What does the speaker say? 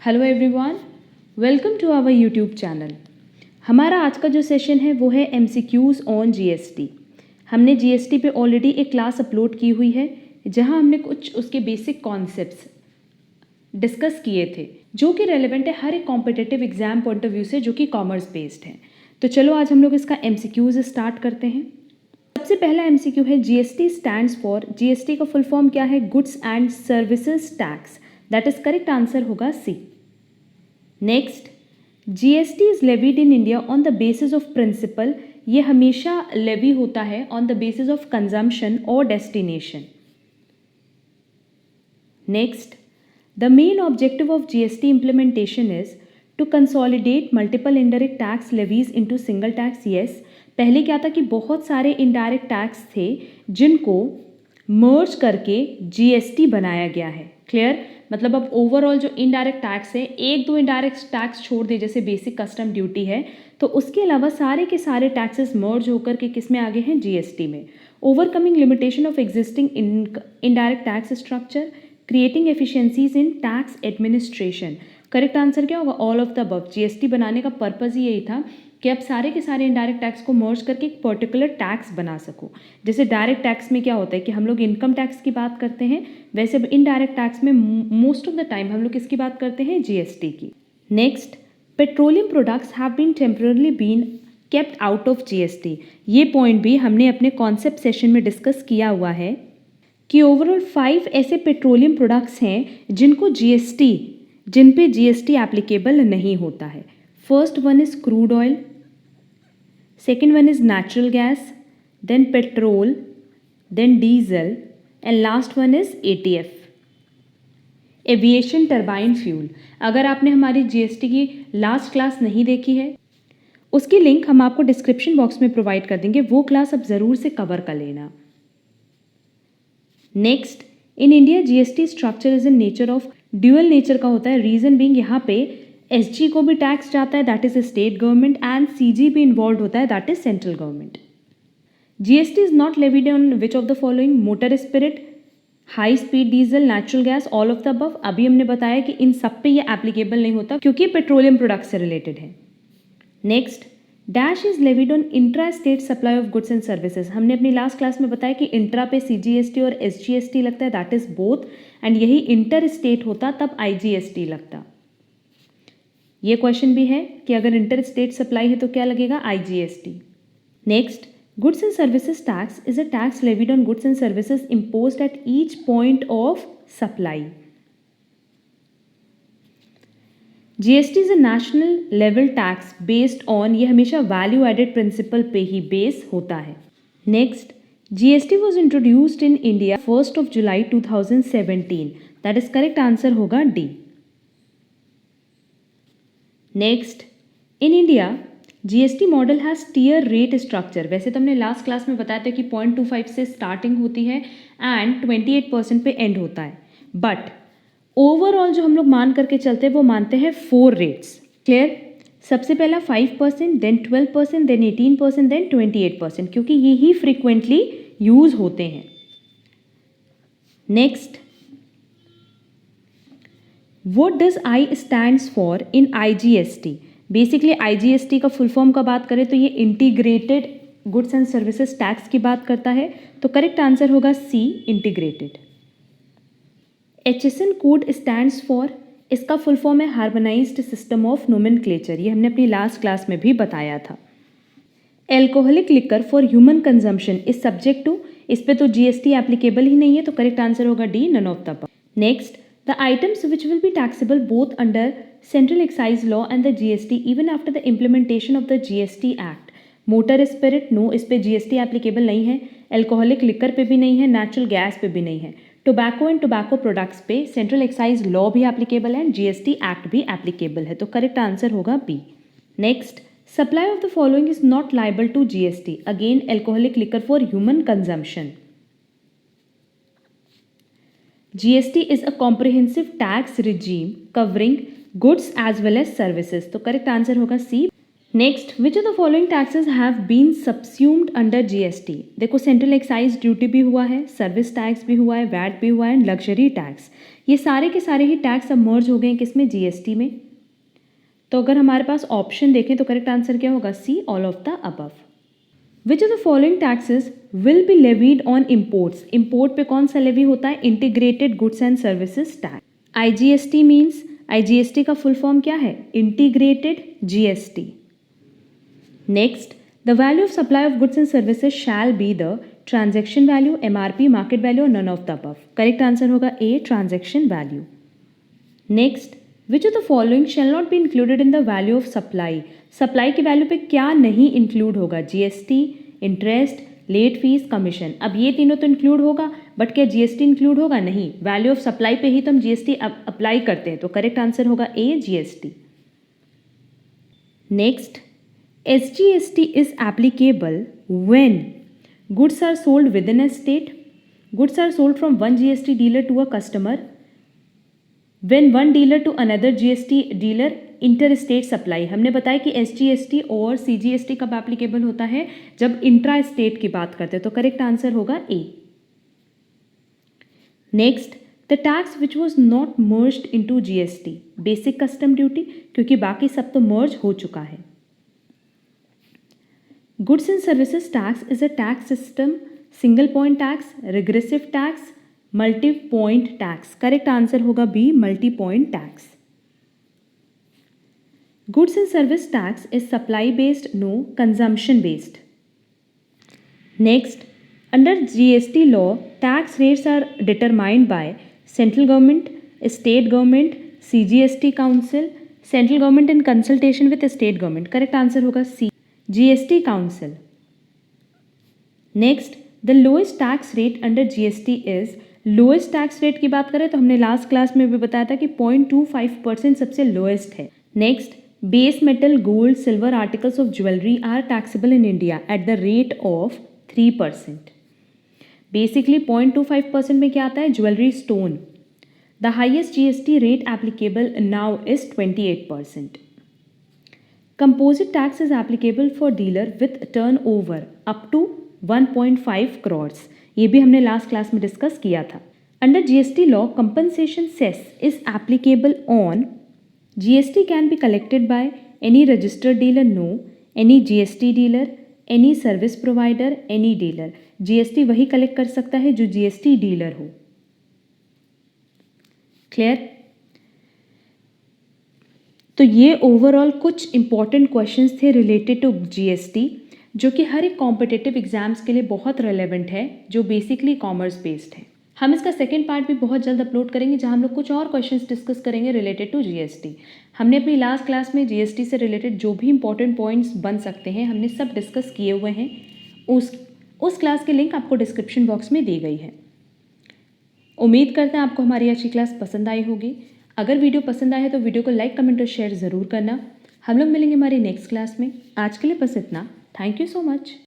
Hello everyone, welcome to our YouTube channel. हमारा आज का जो सेशन है वो है MCQs ऑन GST। हमने GST पे ऑलरेडी एक क्लास अपलोड की हुई है जहां हमने कुछ उसके बेसिक कॉन्सेप्ट्स डिस्कस किए थे जो कि रेलेवेंट है हर एक competitive exam point of view से, जो कि कॉमर्स बेस्ड है। तो चलो आज हम लोग इसका MCQs स्टार्ट करते हैं। सबसे पहला MCQ है GST स्टैंड्स फॉर। GST का फुल फॉर्म क्या है? Goods and services tax. That is correct answer होगा C. Next, GST is levied in India on the basis of principle. ये हमेशा लेवी होता है on the basis of consumption और destination. Next, the main objective of GST implementation is to consolidate multiple indirect tax levies into single tax. Yes, पहले क्या था कि बहुत सारे इनडायरेक्ट टैक्स थे जिनको मर्ज करके GST बनाया गया है। क्लियर? मतलब अब ओवरऑल जो इनडायरेक्ट टैक्स है, एक दो इनडायरेक्ट टैक्स छोड़ दे जैसे बेसिक कस्टम ड्यूटी है, तो उसके अलावा सारे के सारे टैक्सेस मर्ज होकर के किस में आगे हैं? GST में। Overcoming limitation of existing indirect tax structure, creating efficiencies in tax administration. Correct answer क्या होगा? All of the above. GST बनाने का पर्पज ही यही था कि आप सारे के सारे इनडायरेक्ट टैक्स को मर्ज करके एक पर्टिकुलर टैक्स बना सको। जैसे डायरेक्ट टैक्स में क्या होता है कि हम लोग इनकम टैक्स की बात करते हैं, वैसे अब इनडायरेक्ट टैक्स में मोस्ट ऑफ द टाइम हम लोग किसकी बात करते हैं? GST की। Next, petroleum products have been temporarily been kept out of GST। ये पॉइंट भी हमने अपने कॉन्सेप्ट सेशन में डिस्कस किया हुआ है कि ओवरऑल 5 ऐसे पेट्रोलियम प्रोडक्ट्स हैं जिन पे GST एप्लीकेबल नहीं होता है। First one is crude oil, second one is natural gas, then petrol, then diesel, and last one is ATF, aviation turbine fuel. अगर आपने हमारी GST की लास्ट क्लास नहीं देखी है, उसकी लिंक हम आपको डिस्क्रिप्शन बॉक्स में प्रोवाइड कर देंगे, वो क्लास आप ज़रूर से कवर कर लेना। Next, in India GST structure is in nature of dual nature का होता है। रीज़न बीइंग यहाँ पे SG को भी टैक्स जाता है, that is state government, and CG भी इन्वॉल्व होता है, that is central government. GST is not levied on which of the following? Motor spirit, high speed diesel, natural gas, all of the above. अभी हमने बताया कि इन सब पे ये एप्लीकेबल नहीं होता क्योंकि पेट्रोलियम प्रोडक्ट से रिलेटेड है। Next, dash is levied on intra state supply of goods and services. हमने अपनी लास्ट क्लास में बताया कि इंट्रा पे CGST और SGST लगता है, दैट इज बोथ, एंड यही इंटर स्टेट होता तब IGST लगता। ये क्वेश्चन भी है कि अगर इंटर स्टेट सप्लाई है तो क्या लगेगा? IGST। Next, goods and services tax is a tax levied on goods and services imposed at each point of supply. GST is a national level tax based on, ये हमेशा value added principal पे ही base होता है। Next, GST was introduced in India 1 July 2017, that is correct answer होगा D. Next, in India GST model has tier rate structure. वैसे तो हमने last class में बताया था कि 0.25 से स्टार्टिंग होती है एंड 28% पे एंड होता है, बट ओवरऑल जो हम लोग मान करके चलते हैं वो मानते हैं 4 रेट्स। क्लियर? सबसे पहला 5%, देन 12%, देन 18%, देन 28%, क्योंकि ये ही फ्रिक्वेंटली यूज होते हैं। Next, What does I stands for in IGST? Basically IGST का फुल फॉर्म का बात करें तो ये integrated goods and services tax की बात करता है, तो करेक्ट आंसर होगा C, integrated. HSN code stands for, इसका फुल फॉर्म है हार्मोनाइज्ड सिस्टम ऑफ नोमेनक्लेचर, ये हमने अपनी लास्ट क्लास में भी बताया था। Alcoholic liquor for human consumption is subject to, इस पे तो GST एप्लीकेबल ही नहीं है, तो करेक्ट आंसर होगा D, none of the above. Next, the items which will be taxable both under central excise law and the GST even after the implementation of the GST Act. Motor spirit no, इस पे GST applicable नहीं है, alcoholic liquor पे भी नहीं है, natural gas पे भी नहीं है। टोबैको एंड टोबैको प्रोडक्ट्स पे सेंट्रल एक्साइज लॉ भी एप्लीकेबल है एंड GST एक्ट भी एप्लीकेबल है, तो करेक्ट आंसर होगा B. Next, supply of the following is not liable to GST। Again alcoholic liquor for human consumption. GST is a comprehensive tax regime covering goods as well as services, तो correct answer होगा C. Next, which of the following taxes have been subsumed under GST? देखो, central excise duty भी हुआ है, service tax भी हुआ है, VAT भी हुआ है, लग्जरी टैक्स, ये सारे के सारे ही टैक्स अब मर्ज हो गए हैं किसमें? जीएसटी में। तो अगर हमारे पास ऑप्शन देखें तो करेक्ट आंसर क्या होगा? C, all of the above. Which of the following taxes will be levied on imports? Import पे कौन सा लेवी होता है? Integrated goods and services tax. IGST means, IGST का फुल फॉर्म क्या है? Integrated GST. Next, the value of supply of goods and services shall be the transaction value, MRP, market value और none of the above. Correct answer होगा A, transaction value. Next, which of the following shall not be included in the value of supply? Supply की value पे क्या नहीं include होगा? GST, interest, late fees, commission. अब ये तीनों तो इंक्लूड होगा, बट क्या जीएसटी इंक्लूड होगा? नहीं, वैल्यू ऑफ सप्लाई पे ही तो हम जीएसटी अप्लाई करते हैं, तो करेक्ट आंसर होगा A, GST. Next, SGST is applicable when goods are sold within a state, goods are sold from one GST dealer to a customer, when one dealer to another GST dealer, inter-state supply. हमने बताया कि SGST और CGST कब applicable होता है? जब intra state की बात करते हैं, तो करेक्ट आंसर होगा A. Next, the tax which was not merged into GST, basic custom duty, क्योंकि बाकी सब तो मर्ज हो चुका है। Goods and services tax is a tax system, single point tax, regressive tax, multi-point tax. Correct answer होगा B, multi-point tax. Goods and service tax is supply based, no, consumption based. Next, under GST law, tax rates are determined by central government, state government, CGST council, central government in consultation with state government. Correct answer होगा C, GST council. Next, the lowest tax rate under GST is, lowest tax rate की बात करें तो हमने last class में भी बताया था कि 0.25% सबसे लोएस्ट है। Next, base metal, gold, silver articles of jewellery are taxable in India at the rate of 3%। Basically 0.25% में क्या आता है? Jewellery, stone. The highest GST rate applicable now is 28%। Composite tax is applicable for dealer with turnover up to 1.5 crores. ये भी हमने last class में discuss किया था। Under GST law, compensation cess is applicable on, GST can be collected by any registered dealer, no, any GST dealer, any service provider, any dealer. GST वही collect कर सकता है जो जीएसटी डीलर हो। Clear? तो ये ओवरऑल कुछ important questions थे रिलेटेड टू जीएसटी, जो कि हर एक कॉम्पिटिटिव एग्जाम्स के लिए बहुत रेलेवेंट है, जो बेसिकली कॉमर्स बेस्ड है। हम इसका सेकंड पार्ट भी बहुत जल्द अपलोड करेंगे, जहां हम लोग कुछ और क्वेश्चंस डिस्कस करेंगे रिलेटेड टू जीएसटी। हमने अपनी लास्ट क्लास में जीएसटी से रिलेटेड जो भी इंपॉर्टेंट पॉइंट्स बन सकते हैं, हमने सब डिस्कस किए हुए हैं। उस क्लास की लिंक आपको डिस्क्रिप्शन बॉक्स में दी गई है। उम्मीद करते हैं आपको हमारी आज की क्लास पसंद आई होगी। अगर वीडियो पसंद आए तो वीडियो को लाइक, कमेंट और शेयर ज़रूर करना। हम लोग मिलेंगे हमारी नेक्स्ट क्लास में। आज के लिए बस इतना। Thank you so much.